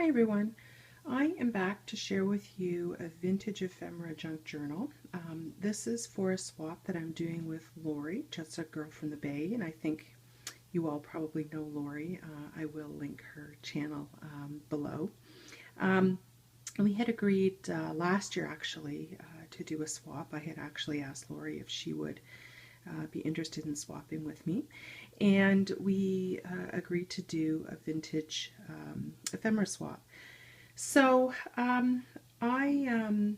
Hi everyone, I am back to share with you a vintage ephemera junk journal. This is for a swap that I'm doing with Lori, just a girl from the Bay, and I think you all probably know Lori. I will link her channel below. We had agreed last year actually to do a swap. I had actually asked Lori if she would be interested in swapping with me, and we agreed to do a vintage ephemera swap. So I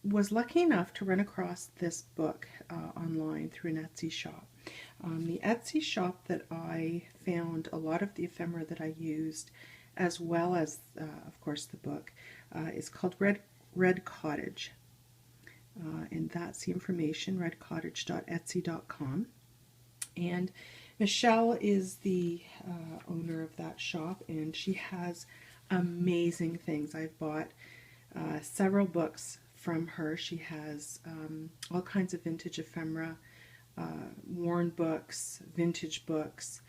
was lucky enough to run across this book online through an Etsy shop. The Etsy shop that I found a lot of the ephemera that I used, as well as of course the book, is called Red Cottage. And that's the information, redcottage.etsy.com. And Michelle is the owner of that shop, and she has amazing things. I've bought several books from her. She has all kinds of vintage ephemera, worn books, vintage books,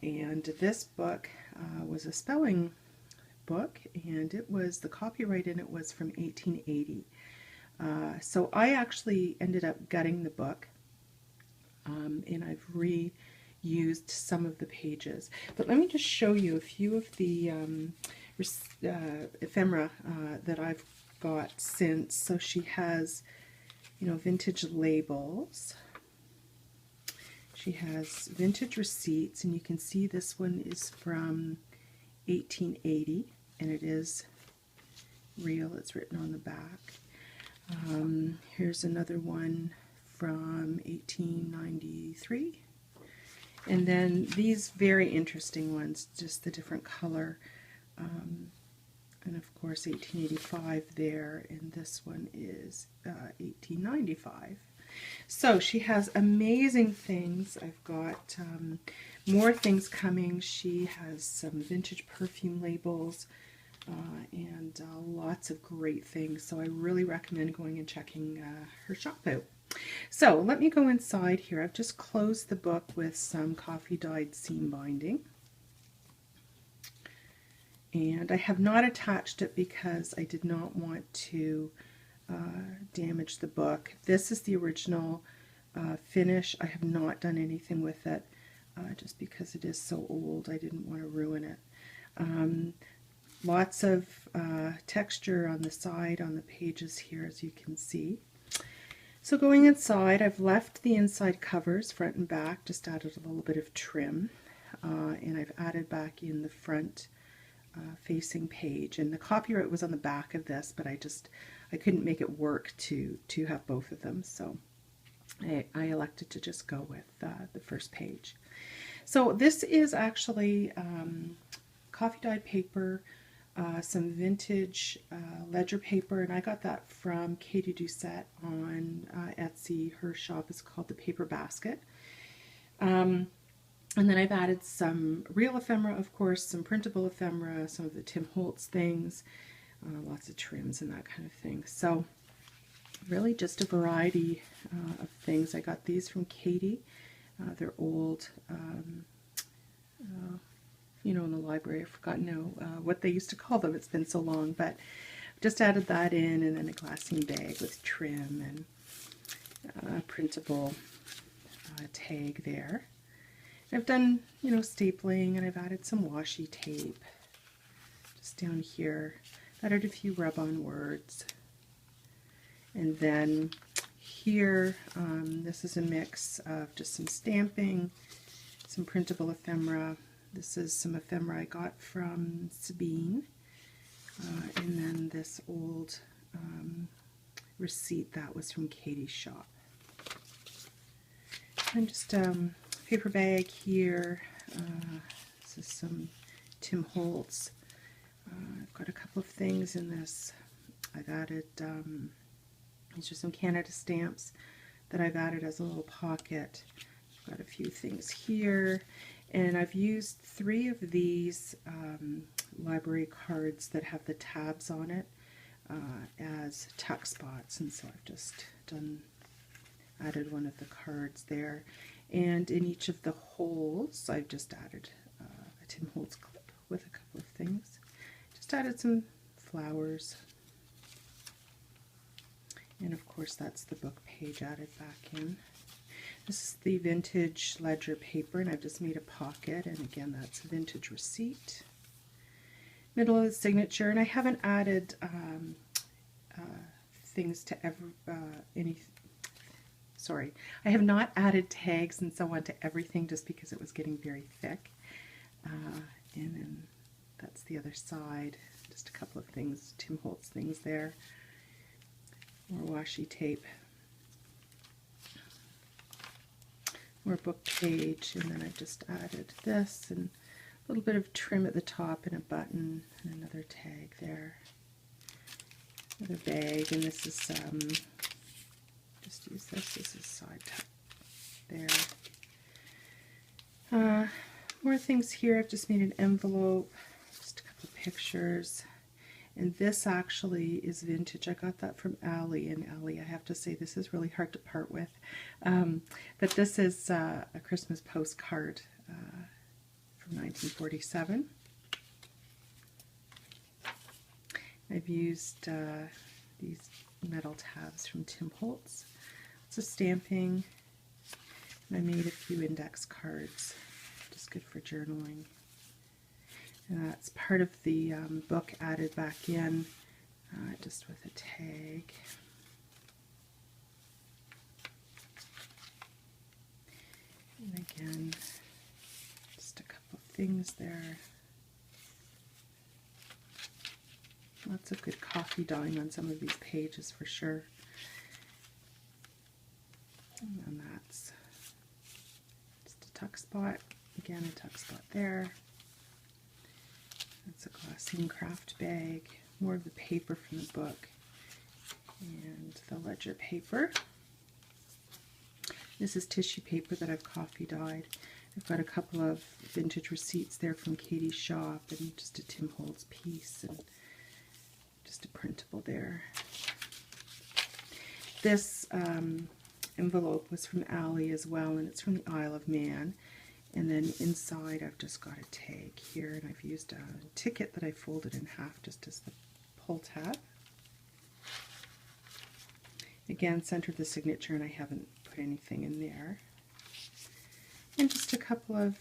and this book was a spelling book, and it was, the copyright in it was from 1880. So I actually ended up gutting the book, and I've reused some of the pages. But let me just show you a few of the ephemera that I've got since. So she has, vintage labels. She has vintage receipts, and you can see this one is from 1880, and it is real. It's written on the back. Here's another one from 1893, and then these very interesting ones, just the different color, and of course 1885 there, and this one is 1895. So she has amazing things. I've got more things coming. She has some vintage perfume labels, and lots of great things. So I really recommend going and checking her shop out. So let me go inside here. I've just closed the book with some coffee dyed seam binding. And I have not attached it because I did not want to damage the book. This is the original finish. I have not done anything with it just because it is so old. I didn't want to ruin it. Lots of texture on the side, on the pages here, as you can see. So going inside, I've left the inside covers, front and back, just added a little bit of trim, and I've added back in the front facing page. And the copyright was on the back of this, but I couldn't make it work to have both of them, so I elected to just go with the first page. So this is actually coffee dyed paper, some vintage ledger paper, and I got that from Katie Doucette on Etsy. Her shop is called The Paper Basket. And then I've added some real ephemera, of course, some printable ephemera, some of the Tim Holtz things, lots of trims and that kind of thing. So really just a variety of things. I got these from Katie. They're old, in the library. I've forgotten now what they used to call them. It's been so long, but just added that in, and then a glassine bag with trim and a printable tag there. I've done, stapling, and I've added some washi tape just down here. Added a few rub-on words. And then here, this is a mix of just some stamping, some printable ephemera. This is some ephemera I got from Sabine, and then this old receipt that was from Katie's shop. And just paper bag here. This is some Tim Holtz. I've got a couple of things in this. I've added, these are some Canada stamps that I've added as a little pocket. I've got a few things here. And I've used 3 of these library cards that have the tabs on it as tuck spots. And so I've just added one of the cards there. And in each of the holes, I've just added a Tim Holtz clip with a couple of things. Just added some flowers. And of course that's the book page added back in. This is the vintage ledger paper, and I've just made a pocket, and again that's a vintage receipt. Middle of the signature, and I haven't added things to I have not added tags and so on to everything just because it was getting very thick. And then that's the other side, just a couple of things, Tim Holtz things there. More washi tape. More book page, and then I've just added this and a little bit of trim at the top and a button and another tag there. Another bag, and this is just use this as a side tuck there. More things here. I've just made an envelope, just a couple of pictures. And this actually is vintage. I got that from Allie, and Allie, I have to say, this is really hard to part with. But this is a Christmas postcard from 1947. I've used these metal tabs from Tim Holtz. It's a stamping. And I made a few index cards, just good for journaling. And that's part of the book added back in, just with a tag. And again, just a couple of things there. Lots of good coffee dyeing on some of these pages for sure. And then that's just a tuck spot. Again, a tuck spot there. That's a glassine craft bag. More of the paper from the book. And the ledger paper. This is tissue paper that I've coffee dyed. I've got a couple of vintage receipts there from Katie's shop, and just a Tim Holtz piece, and just a printable there. This envelope was from Allie as well, and it's from the Isle of Man. And then inside I've just got a tag here, and I've used a ticket that I folded in half just as the pull tab. Again, centered the signature, and I haven't put anything in there. And just a couple of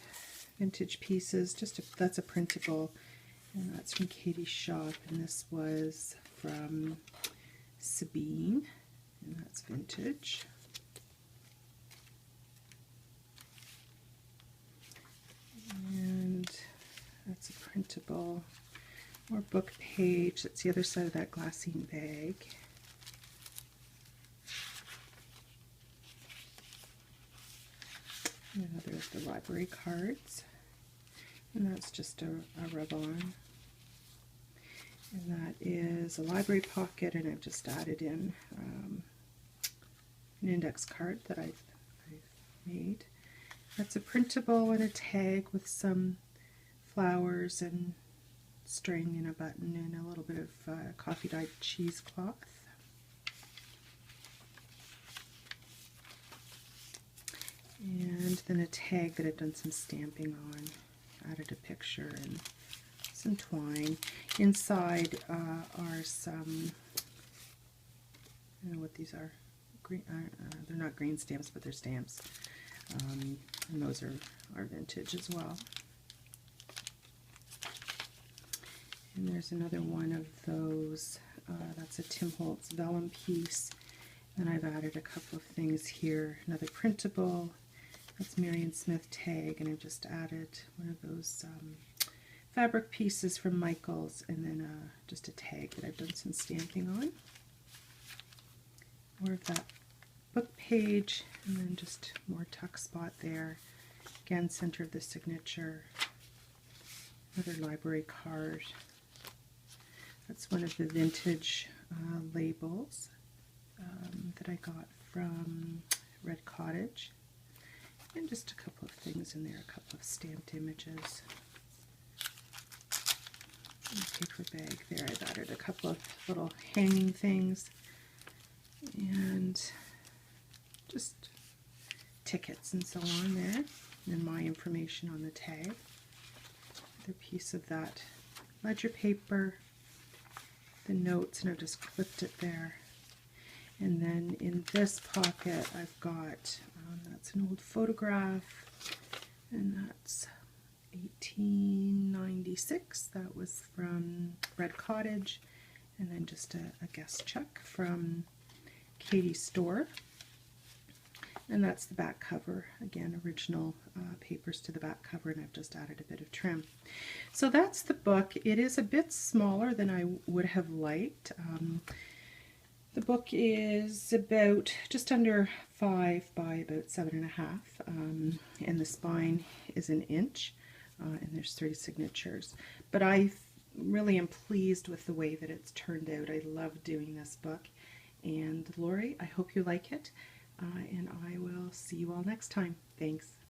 vintage pieces. That's a printable, and that's from Katie's shop, and this was from Sabine, and that's vintage. And that's a printable. More book page. That's the other side of that glassine bag. And another of the library cards. And that's just a rub-on. And that is a library pocket, and I've just added in an index card that I've made. That's a printable and a tag with some flowers and string and a button and a little bit of coffee dyed cheesecloth. And then a tag that I've done some stamping on. Added a picture and some twine. Inside are some, I don't know what these are. Green, they're not green stamps, but they're stamps. And those are vintage as well. And there's another one of those. That's a Tim Holtz vellum piece. And I've added a couple of things here. Another printable. That's Marion Smith tag, and I've just added one of those fabric pieces from Michaels, and then just a tag that I've done some stamping on. More of that book page, and then just more tuck spot there. Again, center of the signature. Another library card. That's one of the vintage labels that I got from Red Cottage. And just a couple of things in there, a couple of stamped images. And a paper bag there. I've added a couple of little hanging things. And just tickets and so on there. And my information on the tag. Another piece of that ledger paper, the notes, and I've just clipped it there. And then in this pocket I've got, that's an old photograph, and that's 1896. That was from Red Cottage. And then just a guest check from Katie's store. And that's the back cover. Again, original papers to the back cover, and I've just added a bit of trim. So that's the book. It is a bit smaller than I would have liked. The book is about just under 5 by about 7.5, and the spine is an inch, and there's 3 signatures. But I really am pleased with the way that it's turned out. I love doing this book. And Lori, I hope you like it, and I will see you all next time. Thanks.